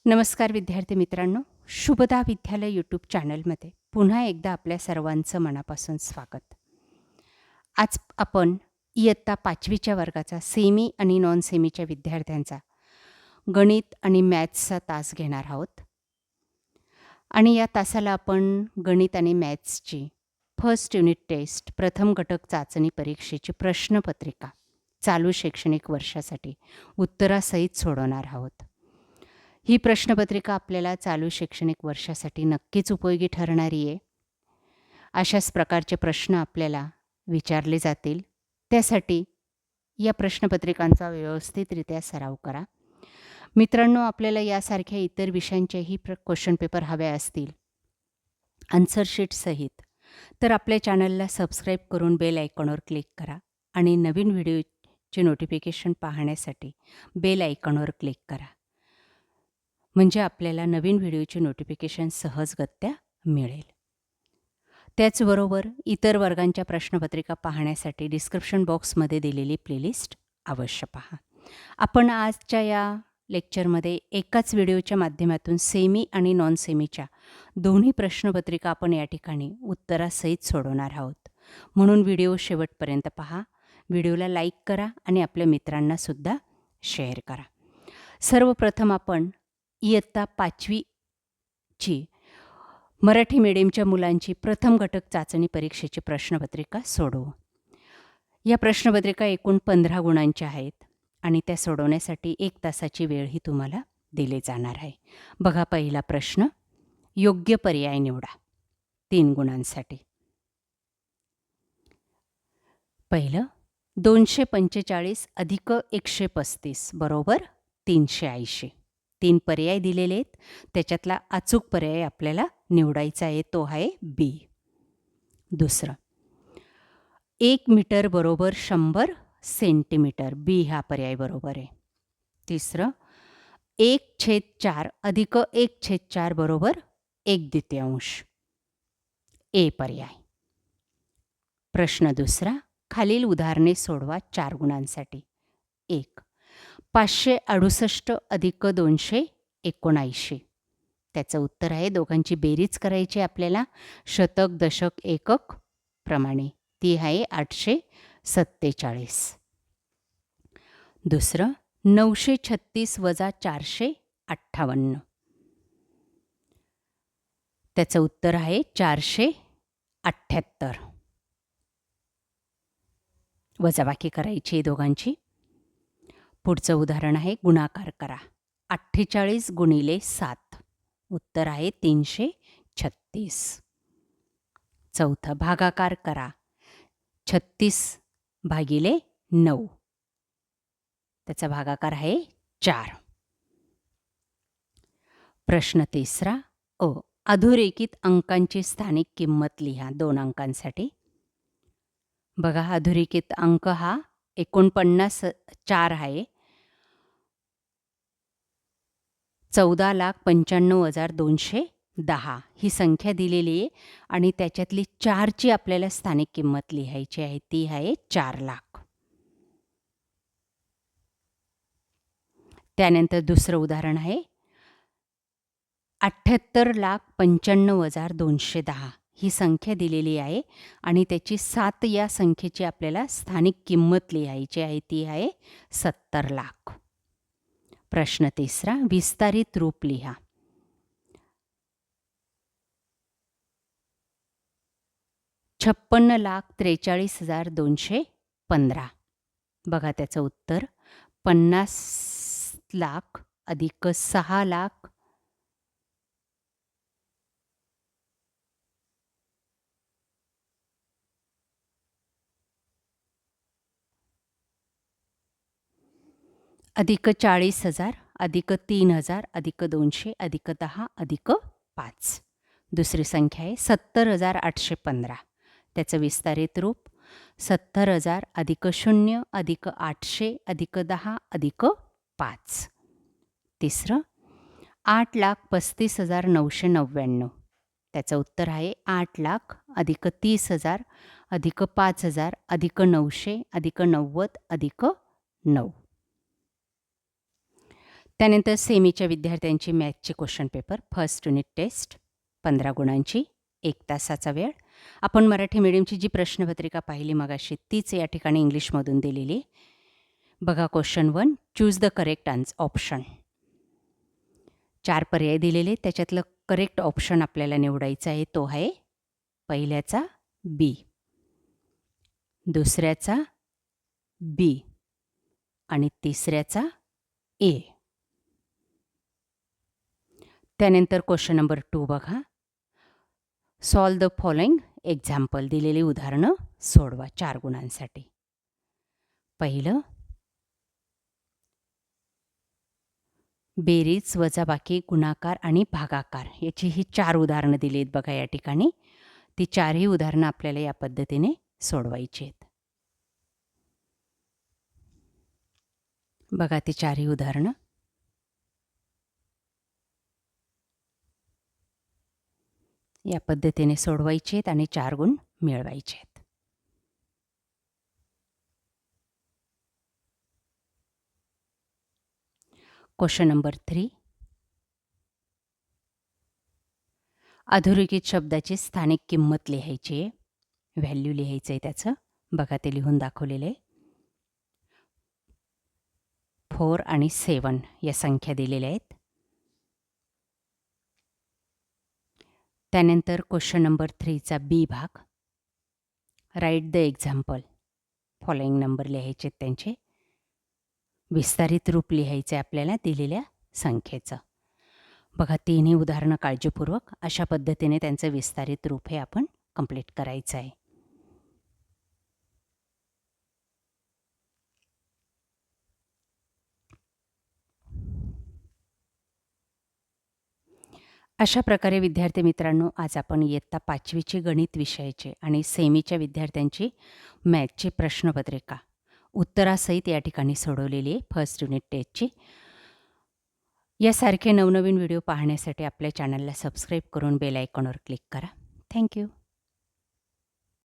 नमस्कार विद्यार्थी मित्रांनो, शुभदा विद्यालय यूट्यूब चॅनलमध्ये पुन्हा एकदा आपल्या सर्वांचं मनापासून स्वागत. आज आपण इयत्ता 5वीच्या वर्गाचा सेमी आणि नॉन सेमीच्या विद्यार्थ्यांचा गणित आणि मॅथ्सचा तास घेणार आहोत. आणि या तासाला आपण गणित आणि मॅथ्सची फर्स्ट युनिट टेस्ट प्रथम घटक चाचणी परीक्षेची प्रश्नपत्रिका चालू शैक्षणिक वर्षासाठी उत्तरासहित सोडवणार आहोत. ही प्रश्नपत्रिका आपल्याला चालू शैक्षणिक वर्षासाठी नक्कीच उपयोगी ठरणारी आहे. अशाच प्रकारचे प्रश्न आपल्याला विचारले जातील. त्यासाठी या प्रश्नपत्रिकांचा व्यवस्थितरित्या सराव करा. मित्रांनो, आपल्याला यासारख्या इतर विषयांचेही क्वेश्चन पेपर हवे असतील आन्सर शीटसहित, तर आपल्या चॅनलला सबस्क्राईब करून बेल आयकॉनवर क्लिक करा आणि नवीन व्हिडिओचे नोटिफिकेशन पाहण्यासाठी बेल आयकॉनवर क्लिक करा. म्हणजे आपल्याला नवीन व्हिडिओचे नोटिफिकेशन सहजगत्या मिळेल. त्याचबरोबर इतर वर्गांच्या प्रश्नपत्रिका पाहण्यासाठी डिस्क्रिप्शन बॉक्समध्ये दिलेली प्लेलिस्ट अवश्य पहा. आपण आजच्या या लेक्चरमध्ये एकाच व्हिडिओच्या माध्यमातून सेमी आणि नॉन सेमीच्या दोन्ही प्रश्नपत्रिका आपण या ठिकाणी उत्तरासहित सोडवणार आहोत. म्हणून व्हिडिओ शेवटपर्यंत पहा. व्हिडिओला लाईक करा आणि आपल्या मित्रांनासुद्धा शेअर करा. सर्वप्रथम आपण इयत्ता 5वीची मराठी मीडियमच्या मुलांची प्रथम घटक चाचणी परीक्षेची प्रश्नपत्रिका सोडवू. या प्रश्नपत्रिका एकूण 15 गुणांच्या आहेत आणि त्या सोडवण्यासाठी 1 तासाची वेळही तुम्हाला दिली जाणार आहे. बघा, पहिला प्रश्न, योग्य पर्याय निवडा 3 गुणांसाठी. पहिलं, 245 अधिक 135 बरोबर 380. 3 पर्याय दिलेले आहेत. त्याच्यातला अचूक पर्याय आपल्याला निवडायचा आहे, तो आहे बी. दुसरं, 1 मीटर बरोबर 100 सेंटीमीटर, बी हा पर्याय बरोबर आहे. तिसरं, 1/4 अधिक 1/4 बरोबर 1/2, ए पर्याय. प्रश्न दुसरा, खालील उदाहरणे सोडवा 4 गुणांसाठी. 1. 568 अधिक 279. त्याचं उत्तर आहे, दोघांची बेरीज करायची आपल्याला शतक दशक एकक प्रमाणे, ती आहे 847. दुसरं, 936 वजा 458. त्याचं उत्तर आहे 478. वजाबाकी करायची आहे दोघांची. पुढचं उदाहरण आहे, गुणाकार करा. 48 गुणिले 7, उत्तर आहे 336. चौथं, भागाकार करा. 36 भागिले 9, त्याचा भागाकार आहे 4. प्रश्न तिसरा, अधोरेखित अंकांची स्थानिक किंमत लिहा 2 अंकांसाठी. बघा, अधोरेखित अंक हा 49,4 आहे. 14,95,210 ही संख्या दिलेली आहे आणि त्याच्यातली 4ची आपल्याला स्थानिक किंमत लिहायची आहे, ती आहे 4 लाख. त्यानंतर दुसरं उदाहरण आहे, 78,95,210 ही संख्या दिलेली आहे आणि त्याची 7 या संख्येची आपल्याला स्थानिक किंमत लिहायची आहे, ती आहे 70 लाख. प्रश्न तिसरा, विस्तारित रूप लिहा. 56,43,215. बघा, त्याचं उत्तर 50 लाख अधिक 6 लाख अधिक 40,000 अधिक 3,000 अधिक 200 अधिक 10 अधिक 5. दुसरी संख्या आहे 70,815. त्याचं विस्तारित रूप 70,000 अधिक 0 अधिक 800 अधिक 10 अधिक 5. तिसरं, 8,35,999. त्याचं उत्तर आहे 8 लाख अधिक 30,000 अधिक 5,000 अधिक 900 अधिक 90 अधिक 9. त्यानंतर सेमीच्या विद्यार्थ्यांची मॅथ्सची question paper, first unit test 15 गुणांची, 1 तासाचा वेळ. आपण मराठी मीडियमची जी प्रश्नपत्रिका पाहिली मगाशी तीच या ठिकाणी इंग्लिशमधून दिलेली. बघा question 1, choose the correct option. 4 पर्याय दिलेले, त्याच्यातलं करेक्ट ऑप्शन आपल्याला निवडायचा आहे. तो आहे पहिल्याचा बी, दुसऱ्याचा बी आणि तिसऱ्याचा ए. त्यानंतर क्वेश्चन नंबर 2 बघा, सॉल्व द फॉलोइंग एक्झाम्पल. दिलेली उदाहरणं सोडवा 4 गुणांसाठी. पहिलं, बेरीज, वजाबाकी, गुणाकार आणि भागाकार याची ही 4 उदाहरणं दिली आहेत बघा या ठिकाणी. ती 4ही उदाहरणं आपल्याला या पद्धतीने सोडवायची आहेत. बघा ती 4ही उदाहरणं. या पद्धतीने सोडवायची आहेत आणि 4 गुण मिळवायचे आहेत. क्वेश्चन नंबर 3, अधोरेखित शब्दाची स्थानिक किंमत लिहायची आहे, व्हॅल्यू लिहायचं आहे त्याचं. बघा ते लिहून दाखवलेलं आहे. 4 आणि 7 या संख्या दिलेल्या आहेत. त्यानंतर क्वेश्चन नंबर 3चा बी भाग, write the example. Following number लिहायचे आहेत त्यांचे. विस्तारित रूप लिहायचे आपल्याला दिलेल्या संख्येचं. बघा 3ही उदाहरणं काळजीपूर्वक अशा पद्धतीने त्यांचं विस्तारित रूप हे आपण कंप्लीट करायचं आहे. अशा प्रकारे विद्यार्थी मित्रांनो, आज आपण इयत्ता 5वीची गणित विषयाचे आणि सेमीच्या विद्यार्थ्यांची मॅथ्सची प्रश्नपत्रिका उत्तरासहित या ठिकाणी सोडवलेली आहे, फर्स्ट युनिट टेस्टची. यासारखे नवनवीन व्हिडिओ पाहण्यासाठी आपल्या चॅनलला सबस्क्राईब करून बेल आयकॉनवर क्लिक करा. थँक्यू.